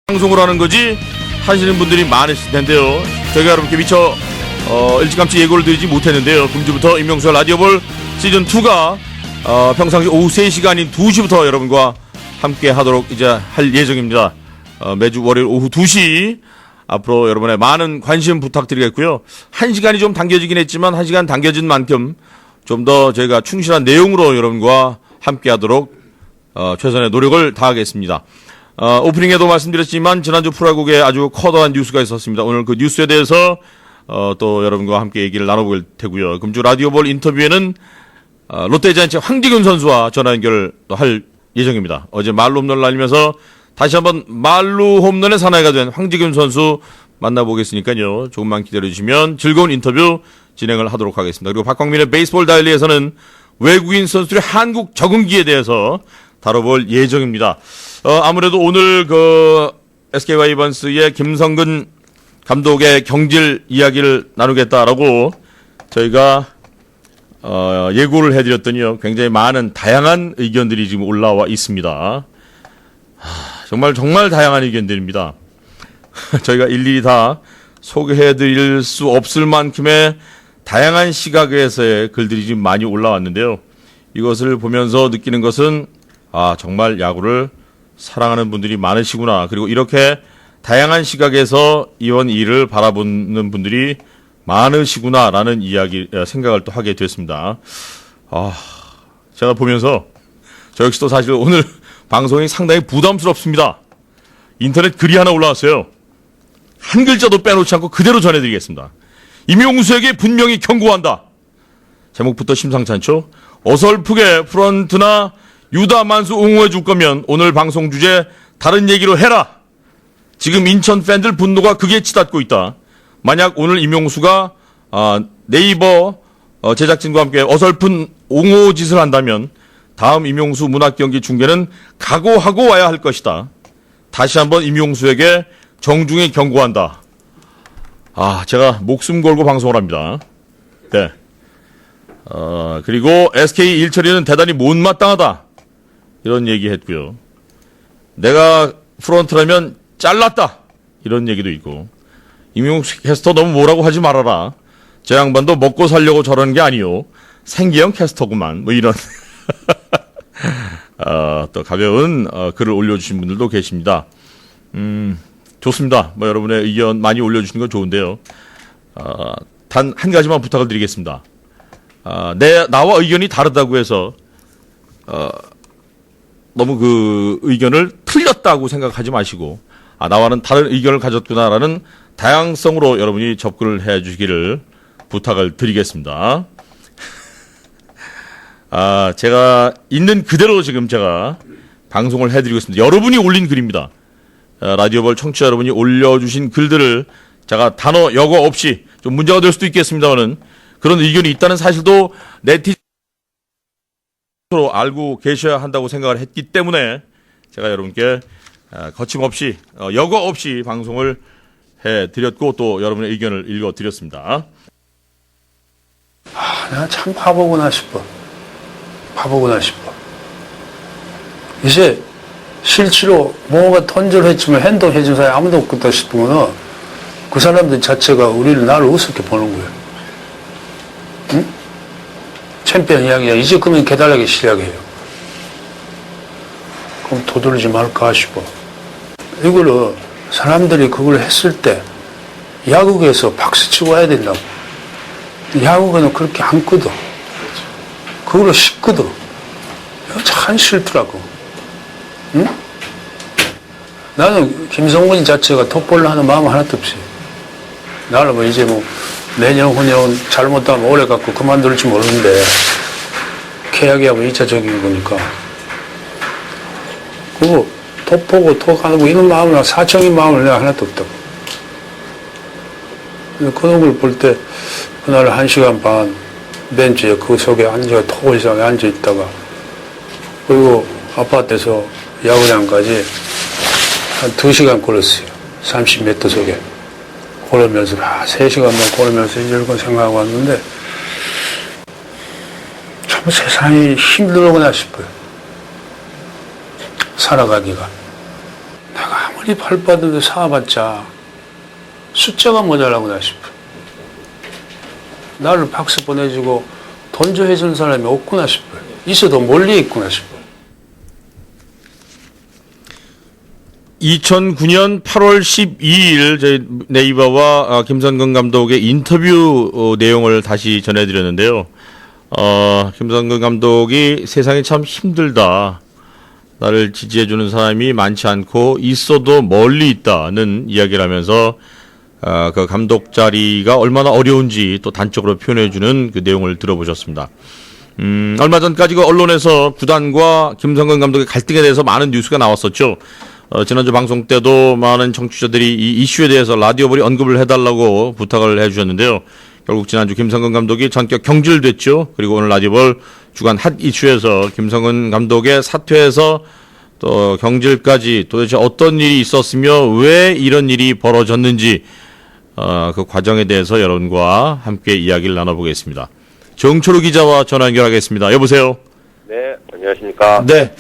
방송을 하는 거지 하시는 분들이 많으실 텐데요. 저희가 여러분께 미처 일찌감치 예고를 드리지 못했는데요. 금주부터 임명수와 라디오볼 시즌2가 평상시 오후 3시가 아닌 2시부터 여러분과 함께 하도록 이제 할 예정입니다. 매주 월요일 오후 2시 앞으로 여러분의 많은 관심 부탁드리겠고요. 1시간이 좀 당겨지긴 했지만 1시간 당겨진 만큼 좀 더 저희가 충실한 내용으로 여러분과 함께 하도록 최선의 노력을 다하겠습니다. 오프닝에도 말씀드렸지만 지난주 프로야구에 아주 커다란 뉴스가 있었습니다. 오늘 그 뉴스에 대해서 또 여러분과 함께 얘기를 나눠볼 테고요. 금주 라디오볼 인터뷰에는 롯데자이언츠 황지균 선수와 전화 연결을 또 할 예정입니다. 어제 말로 홈런을 날리면서 다시 한번 말로 홈런의 사나이가 된 황지균 선수 만나보겠으니까요. 조금만 기다려주시면 즐거운 인터뷰 진행을 하도록 하겠습니다. 그리고 박광민의 베이스볼 다일리에서는 외국인 선수들의 한국 적응기에 대해서 다뤄볼 예정입니다. 아무래도 오늘 그 SK 와이번스의 김성근 감독의 경질 이야기를 나누겠다라고 저희가 예고를 해드렸더니요. 굉장히 많은 다양한 의견들이 지금 올라와 있습니다. 정말 다양한 의견들입니다. 저희가 일일이 다 소개해드릴 수 없을 만큼의 다양한 시각에서의 글들이 지금 많이 올라왔는데요. 이것을 보면서 느끼는 것은 정말 야구를 사랑하는 분들이 많으시구나. 그리고 이렇게 다양한 시각에서 이번 일을 바라보는 분들이 많으시구나라는 생각을 또 하게 됐습니다. 제가 보면서 저 역시도 사실 오늘 방송이 상당히 부담스럽습니다. 인터넷 글이 하나 올라왔어요. 한 글자도 빼놓지 않고 그대로 전해드리겠습니다. 임용수에게 분명히 경고한다. 제목부터 심상치 않죠? 어설프게 프런트나 유다 만수 옹호해 줄 거면 오늘 방송 주제 다른 얘기로 해라. 지금 인천 팬들 분노가 극에 치닫고 있다. 만약 오늘 임용수가 네이버 제작진과 함께 어설픈 옹호 짓을 한다면 다음 임용수 문학경기 중계는 각오하고 와야 할 것이다. 다시 한번 임용수에게 정중히 경고한다. 제가 목숨 걸고 방송을 합니다. 네. 그리고 SK 일처리는 대단히 못마땅하다. 이런 얘기 했고요. 내가 프런트라면 잘랐다. 이런 얘기도 있고. 임용수 캐스터 너무 뭐라고 하지 말아라. 저 양반도 먹고 살려고 저러는 게 아니요. 생계형 캐스터구만. 뭐 이런. 또 가벼운 글을 올려주신 분들도 계십니다. 좋습니다. 여러분의 의견 많이 올려주시는 건 좋은데요. 단 한 가지만 부탁을 드리겠습니다. 나와 의견이 다르다고 해서 너무 그 의견을 틀렸다고 생각하지 마시고 나와는 다른 의견을 가졌구나라는 다양성으로 여러분이 접근을 해 주시기를 부탁을 드리겠습니다. 제가 있는 그대로 지금 제가 방송을 해드리고 있습니다. 여러분이 올린 글입니다. 라디오볼 청취자 여러분이 올려주신 글들을 제가 단어 여과 없이 좀 문제가 될 수도 있겠습니다만은 그런 의견이 있다는 사실도 네티즌으로 알고 계셔야 한다고 생각을 했기 때문에 제가 여러분께 거침없이 여과 없이 방송을 해드렸고 또 여러분의 의견을 읽어드렸습니다. 내가 참 바보구나 싶어. 이제 실제로 뭐가 던절했지만 행동해준 사람이 아무도 없겠다 싶으면 그 사람들 자체가 나를 우습게 보는 거예요. 응? 챔피언 이야기야. 이제 그러면 개달라기 시작해요. 그럼 도돌리지 말까 싶어. 이거를 사람들이 그걸 했을 때 야구에서 박수치고 와야 된다고. 야구는 그렇게 안 거든. 그걸로 쉽거든. 참 싫더라고. 응? 나는 김성근 자체가 톱볼로 하는 마음 하나도 없이. 나는 이제 내년 후년 잘못하면 오래 갖고 그만둘지 모르는데 계약이하고 2차적인 거니까. 그거 톱 보고 톱 하는 거 이런 마음이나 사적인 마음을 내가 하나도 없다고. 그 놈을 볼 때 그날 1시간 반 벤치에 그 속에 톱이상에 앉아있다가 그리고 아파트에서 야구장까지 한 2시간 걸었어요. 30m 속에. 걸으면서 3시간만 걸으면서 이런 생각하고 왔는데 참 세상이 힘들구나 싶어요. 살아가기가. 내가 아무리 수립할 바도 사봤자 숫자가 모자라구나 싶어. 나를 박스 보내주고 돈 줘 해준 사람이 없구나 싶어요. 있어도 멀리 있구나 싶어요. 2009년 8월 12일 저희 네이버와 김성근 감독의 인터뷰 내용을 다시 전해드렸는데요. 김성근 감독이 세상이 참 힘들다. 나를 지지해주는 사람이 많지 않고 있어도 멀리 있다는 이야기를 하면서 그 감독 자리가 얼마나 어려운지 또 단적으로 표현해주는 그 내용을 들어보셨습니다. 얼마 전까지 그 언론에서 구단과 김성근 감독의 갈등에 대해서 많은 뉴스가 나왔었죠. 지난주 방송 때도 많은 청취자들이 이 이슈에 대해서 라디오볼이 언급을 해달라고 부탁을 해주셨는데요. 결국 지난주 김성근 감독이 전격 경질됐죠. 그리고 오늘 라디오볼 주간 핫 이슈에서 김성근 감독의 사퇴에서 또 경질까지 도대체 어떤 일이 있었으며 왜 이런 일이 벌어졌는지 그 과정에 대해서 여러분과 함께 이야기를 나눠보겠습니다. 정초로 기자와 전화 연결하겠습니다. 여보세요. 네, 안녕하십니까. 네.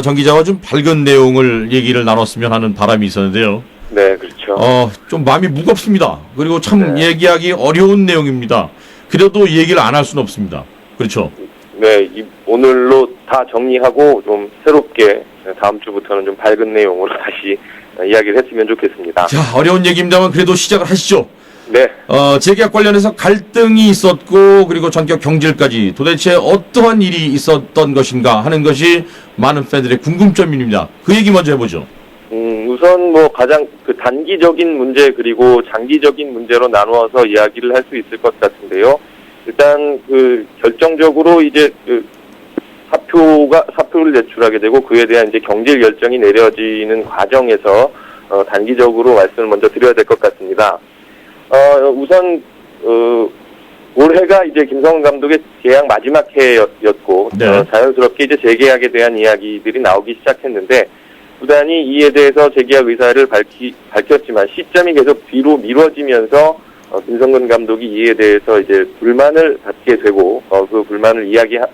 정 기자와 좀 밝은 내용을 얘기를 나눴으면 하는 바람이 있었는데요. 네, 그렇죠. 좀 마음이 무겁습니다. 그리고 참 네. 얘기하기 어려운 내용입니다. 그래도 얘기를 안 할 수는 없습니다. 그렇죠. 네, 오늘로 다 정리하고 좀 새롭게 다음 주부터는 좀 밝은 내용으로 다시 이야기를 했으면 좋겠습니다. 자, 어려운 얘기입니다만 그래도 시작을 하시죠. 네, 재계약 관련해서 갈등이 있었고 그리고 전격 경질까지 도대체 어떠한 일이 있었던 것인가 하는 것이 많은 팬들의 궁금점입니다. 그 얘기 먼저 해보죠. 우선 뭐 가장 그 단기적인 문제 그리고 장기적인 문제로 나누어서 이야기를 할 수 있을 것 같은데요. 일단 그 결정적으로 이제 그 사표를 제출하게 되고 그에 대한 이제 경질 결정이 내려지는 과정에서 단기적으로 말씀을 먼저 드려야 될 것 같습니다. 우선 올해가 이제 김성근 감독의 계약 마지막 해였고 네. 자연스럽게 이제 재계약에 대한 이야기들이 나오기 시작했는데 구단이 이에 대해서 재계약 의사를 밝혔지만 시점이 계속 뒤로 미뤄지면서 김성근 감독이 이에 대해서 이제 불만을 갖게 되고 그 불만을 이야기하고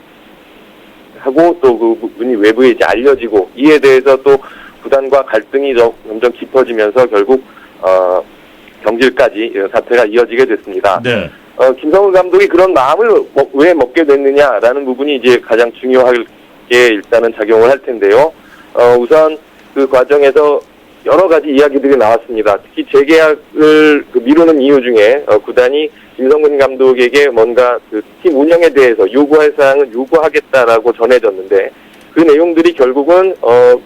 또 그 부분이 외부에 이제 알려지고 이에 대해서 또 구단과 갈등이 점점 깊어지면서 결국 경질까지 사태가 이어지게 됐습니다. 네. 김성근 감독이 그런 마음을 왜 먹게 됐느냐라는 부분이 이제 가장 중요하게 일단은 작용을 할 텐데요. 우선 그 과정에서 여러 가지 이야기들이 나왔습니다. 특히 재계약을 미루는 이유 중에 구단이 김성근 감독에게 뭔가 그 팀 운영에 대해서 요구할 사항을 요구하겠다라고 전해졌는데 그 내용들이 결국은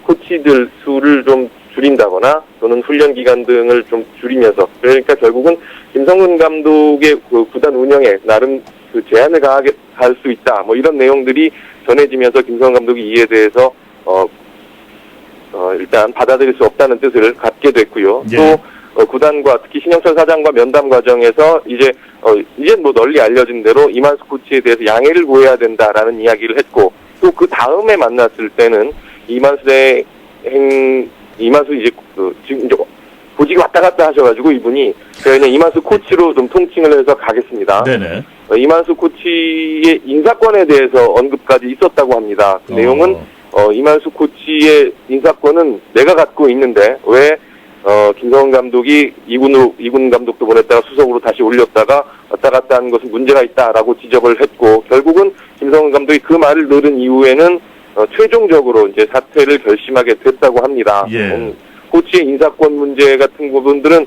코치들 수를 좀 줄인다거나 또는 훈련 기간 등을 좀 줄이면서 그러니까 결국은 김성근 감독의 그 구단 운영에 나름 그 제한을 가할 수 있다. 뭐 이런 내용들이 전해지면서 김성근 감독이 이에 대해서 일단 받아들일 수 없다는 뜻을 갖게 됐고요. 예. 또 구단과 특히 신영철 사장과 면담 과정에서 이제 뭐 널리 알려진 대로 이만수 코치에 대해서 양해를 구해야 된다라는 이야기를 했고 또 그 다음에 만났을 때는 이만수 이제 지금 이제 보직이 왔다 갔다 하셔가지고 이분이 그냥 이만수 코치로 좀 통칭을 해서 가겠습니다. 네네. 이만수 코치의 인사권에 대해서 언급까지 있었다고 합니다. 그 내용은 이만수 코치의 인사권은 내가 갖고 있는데 왜 김성근 감독이 이군 감독도 보냈다가 수석으로 다시 올렸다가 왔다 갔다 하는 것은 문제가 있다라고 지적을 했고 결국은 김성근 감독이 그 말을 들은 이후에는 최종적으로 이제 사퇴를 결심하게 됐다고 합니다. 예. 코치의 인사권 문제 같은 부분들은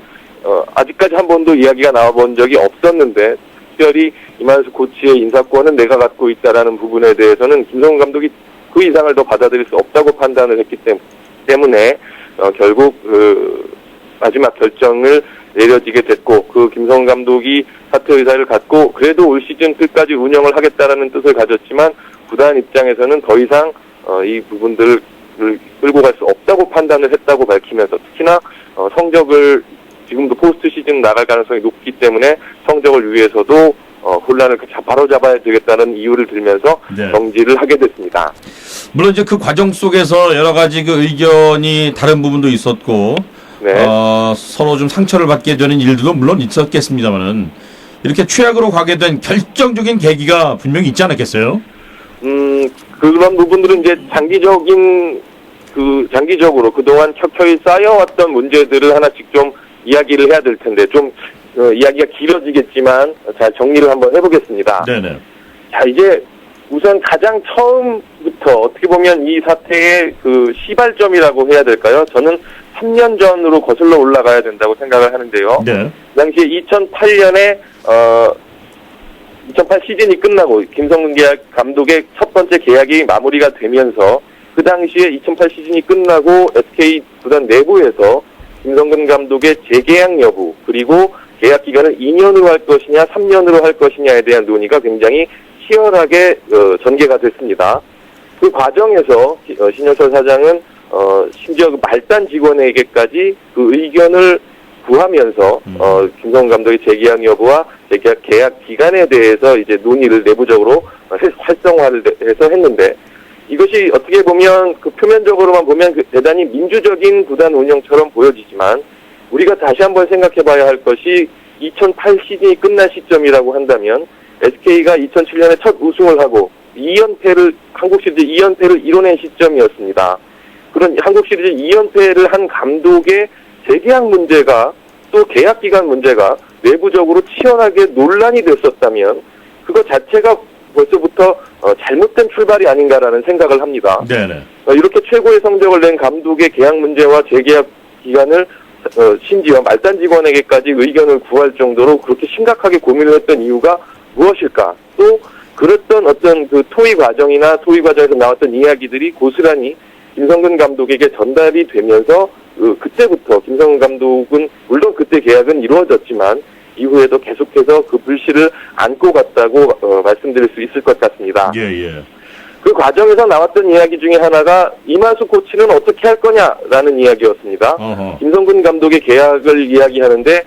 아직까지 한 번도 이야기가 나와본 적이 없었는데 특별히 이만수 코치의 인사권은 내가 갖고 있다라는 부분에 대해서는 김성근 감독이 그 이상을 더 받아들일 수 없다고 판단을 했기 때문에 결국 그 마지막 결정을 내려지게 됐고 그 김성근 감독이 사퇴 의사를 갖고 그래도 올 시즌 끝까지 운영을 하겠다라는 뜻을 가졌지만 구단 입장에서는 더 이상 이 부분들을 끌고 갈 수 없다고 판단을 했다고 밝히면서 특히나 성적을 지금도 포스트 시즌 나갈 가능성이 높기 때문에 성적을 위해서도 혼란을 바로잡아야 되겠다는 이유를 들면서 네. 정지를 하게 됐습니다. 물론 이제 그 과정 속에서 여러 가지 그 의견이 다른 부분도 있었고, 네. 서로 좀 상처를 받게 되는 일들도 물론 있었겠습니다만은 이렇게 최악으로 가게 된 결정적인 계기가 분명히 있지 않았겠어요? 그런 부분들은 이제 장기적인 그 장기적으로 그동안 켜켜이 쌓여왔던 문제들을 하나씩 좀 이야기를 해야 될 텐데 좀 이야기가 길어지겠지만 잘 정리를 한번 해보겠습니다. 네네. 자, 이제 우선 가장 처음부터 어떻게 보면 이 사태의 그 시발점이라고 해야 될까요? 저는 3년 전으로 거슬러 올라가야 된다고 생각을 하는데요. 네. 그 당시에 2008년에 2008 시즌이 끝나고 김성근 감독의 첫 번째 계약이 마무리가 되면서 그 당시에 2008 시즌이 끝나고 SK 구단 내부에서 김성근 감독의 재계약 여부 그리고 계약 기간을 2년으로 할 것이냐 3년으로 할 것이냐에 대한 논의가 굉장히 치열하게 전개가 됐습니다. 그 과정에서 신효철 사장은 심지어 그 말단 직원에게까지 그 의견을 구하면서 김성근 감독의 재계약 여부와 재계약 계약 기간에 대해서 이제 논의를 내부적으로 활성화를 해서 했는데 이것이 어떻게 보면 그 표면적으로만 보면 대단히 민주적인 구단 운영처럼 보여지지만 우리가 다시 한번 생각해봐야 할 것이 2008 시즌이 끝난 시점이라고 한다면 SK가 2007년에 첫 우승을 하고 한국 시리즈 2연패를 이뤄낸 시점이었습니다. 그런 한국 시리즈 2연패를 한 감독의 재계약 문제가 또 계약 기간 문제가 내부적으로 치열하게 논란이 됐었다면 그거 자체가 벌써부터 잘못된 출발이 아닌가라는 생각을 합니다. 네네. 이렇게 최고의 성적을 낸 감독의 계약 문제와 재계약 기간을 심지어 말단 직원에게까지 의견을 구할 정도로 그렇게 심각하게 고민을 했던 이유가 무엇일까? 또 그랬던 어떤 그 토의 과정이나 토의 과정에서 나왔던 이야기들이 고스란히 김성근 감독에게 전달이 되면서 그때부터 김성근 감독은 물론 그때 계약은 이루어졌지만 이후에도 계속해서 그 불씨를 안고 갔다고 말씀드릴 수 있을 것 같습니다. 예. 그 과정에서 나왔던 이야기 중에 하나가 이만수 코치는 어떻게 할 거냐라는 이야기였습니다. 어허. 김성근 감독의 계약을 이야기하는데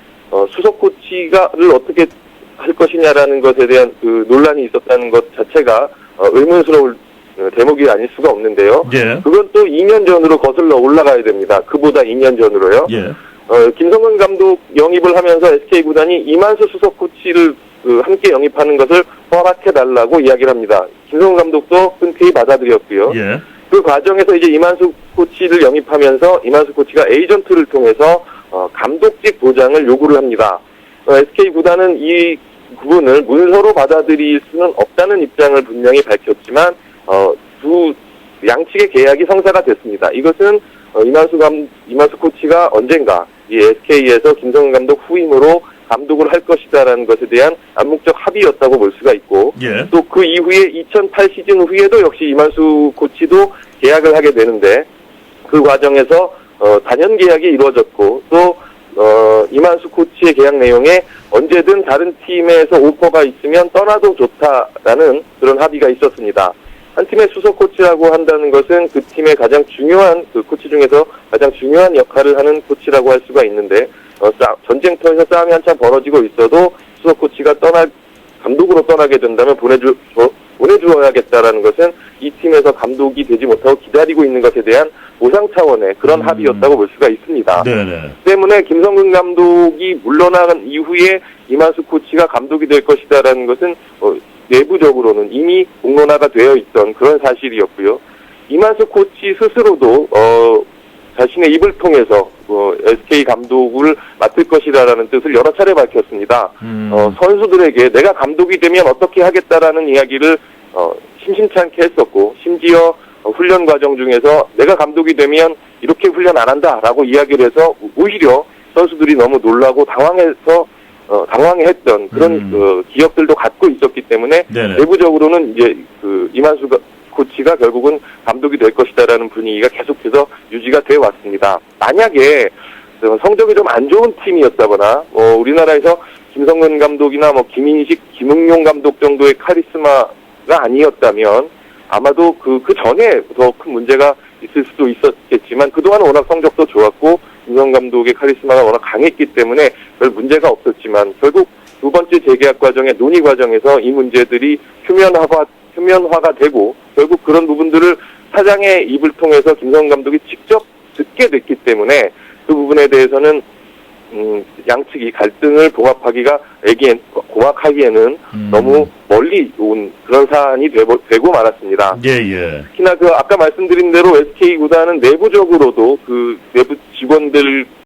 수석 코치가를 어떻게 할 것이냐라는 것에 대한 그 논란이 있었다는 것 자체가 의문스러울 대목이 아닐 수가 없는데요. 예. 그건 또 2년 전으로 거슬러 올라가야 됩니다. 그보다 2년 전으로요. 예. 김성근 감독 영입을 하면서 SK 구단이 이만수 수석 코치를 함께 영입하는 것을 허락해달라고 이야기를 합니다. 김성근 감독도 흔쾌히 받아들였고요. 예. 그 과정에서 이제 이만수 코치를 영입하면서 이만수 코치가 에이전트를 통해서 감독직 보장을 요구를 합니다. SK 구단은 이 부분을 문서로 받아들일 수는 없다는 입장을 분명히 밝혔지만 두 양측의 계약이 성사가 됐습니다. 이것은 이만수 코치가 언젠가 이 SK에서 김성근 감독 후임으로 감독을 할 것이다라는 것에 대한 암묵적 합의였다고 볼 수가 있고 예. 또 그 이후에 2008 시즌 후에도 역시 이만수 코치도 계약을 하게 되는데 그 과정에서 단연 계약이 이루어졌고 또 이만수 코치의 계약 내용에 언제든 다른 팀에서 오퍼가 있으면 떠나도 좋다라는 그런 합의가 있었습니다. 한 팀의 수석 코치라고 한다는 것은 그 팀의 가장 중요한 그 코치 중에서 가장 중요한 역할을 하는 코치라고 할 수가 있는데 전쟁터에서 싸움이 한참 벌어지고 있어도 수석 코치가 감독으로 떠나게 된다면 보내주어야겠다라는 것은 이 팀에서 감독이 되지 못하고 기다리고 있는 것에 대한 보상 차원의 그런 합의였다고 볼 수가 있습니다. 네네. 때문에 김성근 감독이 물러나간 이후에 이만수 코치가 감독이 될 것이다라는 것은 내부적으로는 이미 공론화가 되어 있던 그런 사실이었고요. 이만수 코치 스스로도 자신의 입을 통해서 SK 감독을 맡을 것이라는 뜻을 여러 차례 밝혔습니다. 선수들에게 내가 감독이 되면 어떻게 하겠다라는 이야기를 심심찮게 했었고 심지어 훈련 과정 중에서 내가 감독이 되면 이렇게 훈련 안 한다라고 이야기를 해서 오히려 선수들이 너무 놀라고 당황했던 그런 기억들도 갖고 있었기 때문에 네네. 내부적으로는 이제 이만수 코치가 결국은 감독이 될 것이다라는 분위기가 계속해서 유지가 되어 왔습니다. 만약에 성적이 좀 안 좋은 팀이었다거나 우리나라에서 김성근 감독이나 김인식, 김응용 감독 정도의 카리스마가 아니었다면 아마도 그 전에 더 큰 문제가 있을 수도 있었겠지만 그동안 워낙 성적도 좋았고 김성근 감독의 카리스마가 워낙 강했기 때문에 별 문제가 없었지만 결국 두 번째 재계약 과정의 논의 과정에서 이 문제들이 표면화가 되고 결국 그런 부분들을 사장의 입을 통해서 김성근 감독이 직접 듣게 됐기 때문에 그 부분에 대해서는 양측이 갈등을 봉합하기에는 너무 멀리 온 그런 사안이 되고 말았습니다. 예, 예. 특히나 그 아까 말씀드린 대로 SK 구단은 내부적으로도 그 내부 직원들